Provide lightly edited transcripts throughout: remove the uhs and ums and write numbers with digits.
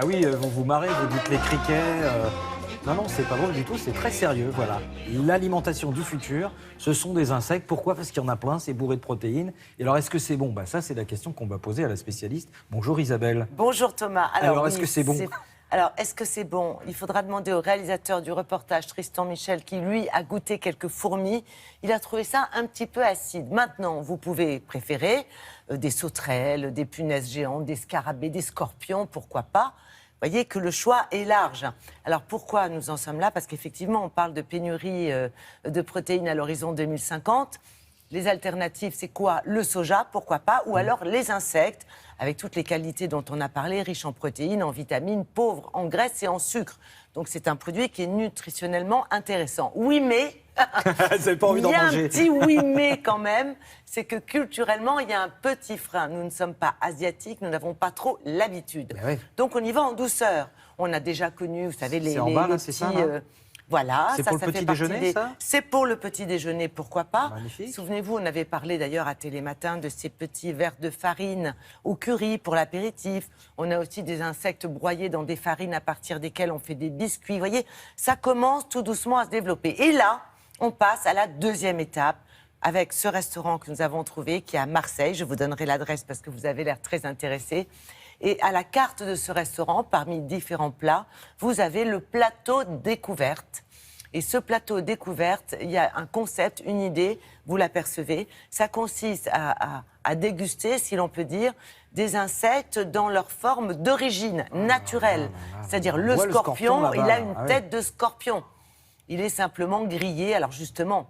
Ah oui, vous vous marrez, vous dites les criquets. Non, non, c'est pas drôle du tout, c'est très sérieux, voilà. L'alimentation du futur, ce sont des insectes. Pourquoi? Parce qu'il y en a plein, c'est bourré de protéines. Et alors, est-ce que c'est bon? Ça, c'est la question qu'on va poser à la spécialiste. Bonjour Isabelle. Bonjour Thomas. Alors, Oui, est-ce que c'est bon? Alors, est-ce que c'est bon? Il faudra demander au réalisateur du reportage, Tristan Michel, qui lui a goûté quelques fourmis. Il a trouvé ça un petit peu acide. Maintenant, vous pouvez préférer des sauterelles, des punaises géantes, des scarabées, des scorpions, pourquoi pas? Vous voyez que le choix est large. Alors pourquoi nous en sommes là? Parce qu'effectivement, on parle de pénurie de protéines à l'horizon 2050. Les alternatives, c'est quoi? Le soja, pourquoi pas? Ou alors les insectes, avec toutes les qualités dont on a parlé, riches en protéines, en vitamines, pauvres en graisses et en sucre. Donc c'est un produit qui est nutritionnellement intéressant. Oui, mais... Vous n'avez pas envie d'en Il y a manger. un petit oui, mais quand même, c'est que culturellement, il y a un petit frein. Nous ne sommes pas asiatiques, nous n'avons pas trop l'habitude. Ben oui. Donc on y va en douceur. On a déjà connu, vous savez, C'est en bas, là, c'est ça, là voilà, C'est ça, pour le ça fait petit partie déjeuner, ça C'est pour le petit déjeuner, pourquoi pas. Magnifique. Souvenez-vous, on avait parlé d'ailleurs à Télématin de ces petits verres de farine au curry pour l'apéritif. On a aussi des insectes broyés dans des farines à partir desquelles on fait des biscuits. Vous voyez, ça commence tout doucement à se développer. Et là, on passe à la deuxième étape avec ce restaurant que nous avons trouvé qui est à Marseille. Je vous donnerai l'adresse parce que vous avez l'air très intéressé. Et à la carte de ce restaurant, parmi différents plats, vous avez le plateau découverte. Et ce plateau découverte, il y a un concept, une idée, vous l'apercevez. Ça consiste à déguster, si l'on peut dire, des insectes dans leur forme d'origine naturelle. C'est-à-dire le voit le scorpion, scorpion il a là-bas, une ah oui. tête de scorpion. Il est simplement grillé. Alors justement,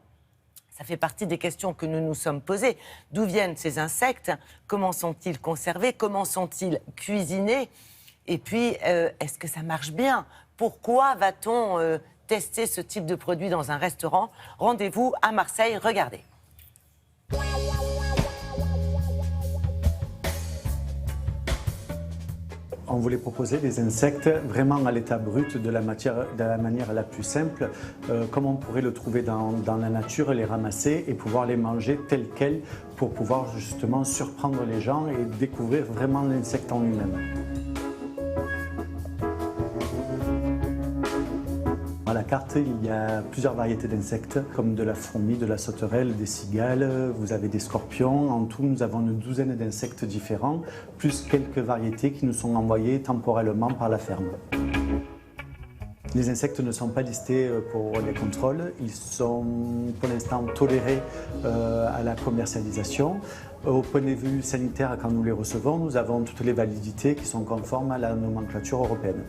ça fait partie des questions que nous nous sommes posées. D'où viennent ces insectes? Comment sont-ils conservés? Comment sont-ils cuisinés? Et puis, est-ce que ça marche bien? Pourquoi va-t-on tester ce type de produit dans un restaurant? Rendez-vous à Marseille, regardez. On voulait proposer des insectes vraiment à l'état brut, de la manière la plus simple, comme on pourrait le trouver dans la nature, les ramasser et pouvoir les manger tels quels pour pouvoir justement surprendre les gens et découvrir vraiment l'insecte en lui-même. À la carte, il y a plusieurs variétés d'insectes, comme de la fourmi, de la sauterelle, des cigales, vous avez des scorpions. En tout, nous avons une douzaine d'insectes différents, plus quelques variétés qui nous sont envoyées temporellement par la ferme. Les insectes ne sont pas listés pour les contrôles, ils sont pour l'instant tolérés à la commercialisation. Au point de vue sanitaire, quand nous les recevons, nous avons toutes les validités qui sont conformes à la nomenclature européenne.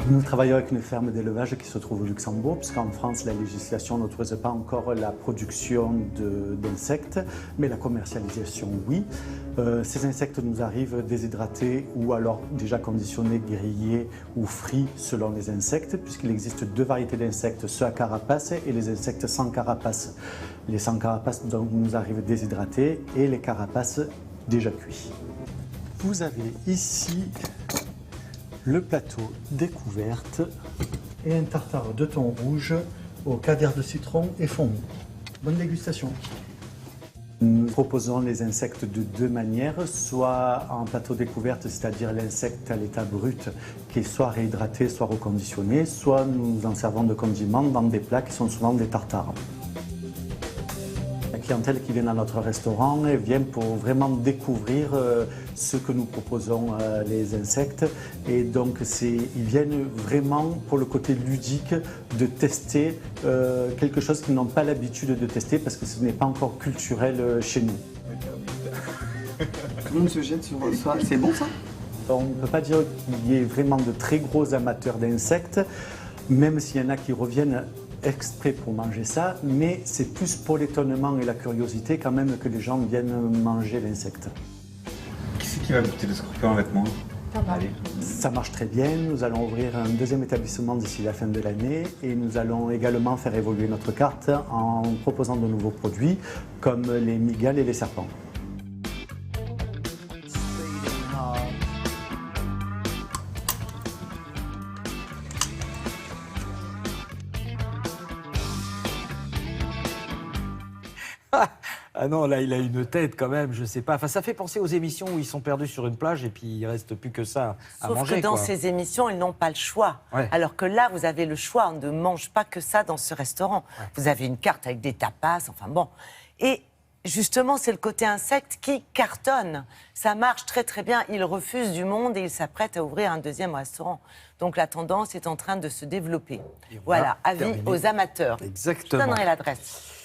Nous travaillons avec une ferme d'élevage qui se trouve au Luxembourg, puisqu'en France, la législation n'autorise pas encore la production d'insectes, mais la commercialisation, oui. Ces insectes nous arrivent déshydratés ou alors déjà conditionnés, grillés ou frits selon les insectes, puisqu'il existe deux variétés d'insectes, ceux à carapace et les insectes sans carapace. Les sans carapace donc, nous arrivent déshydratés et les carapaces déjà cuits. Vous avez ici le plateau découverte et un tartare de thon rouge au caviar de citron et fourmi. Bonne dégustation. Nous proposons les insectes de deux manières, soit en plateau découverte, c'est-à-dire l'insecte à l'état brut qui est soit réhydraté, soit reconditionné, soit nous en servons de condiments dans des plats qui sont souvent des tartares. La clientèle qui vient dans notre restaurant vient pour vraiment découvrir ce que nous proposons, les insectes. Et donc, ils viennent vraiment pour le côté ludique de tester quelque chose qu'ils n'ont pas l'habitude de tester parce que ce n'est pas encore culturel chez nous. Tout le monde se jette sur ça. C'est bon ça? On ne peut pas dire qu'il y ait vraiment de très gros amateurs d'insectes, même s'il y en a qui reviennent exprès pour manger ça, mais c'est plus pour l'étonnement et la curiosité quand même que les gens viennent manger l'insecte. Qui c'est qui va goûter le scorpion avec moi? Allez. Ça marche très bien, nous allons ouvrir un deuxième établissement d'ici la fin de l'année et nous allons également faire évoluer notre carte en proposant de nouveaux produits comme les mygales et les serpents. Ah non, là, il a une tête quand même, je sais pas. Enfin, ça fait penser aux émissions où ils sont perdus sur une plage et puis il reste plus que ça à Sauf manger. que dans quoi. ces émissions, ils n'ont pas le choix. Ouais. Alors que là, vous avez le choix. On ne mange pas que ça dans ce restaurant. Ouais. Vous avez une carte avec des tapas, enfin bon. Et justement, c'est le côté insecte qui cartonne. Ça marche très très bien. Ils refusent du monde et ils s'apprêtent à ouvrir un deuxième restaurant. Donc la tendance est en train de se développer. Et on Voilà, va avis terminer. aux amateurs. Exactement. Je donnerai l'adresse.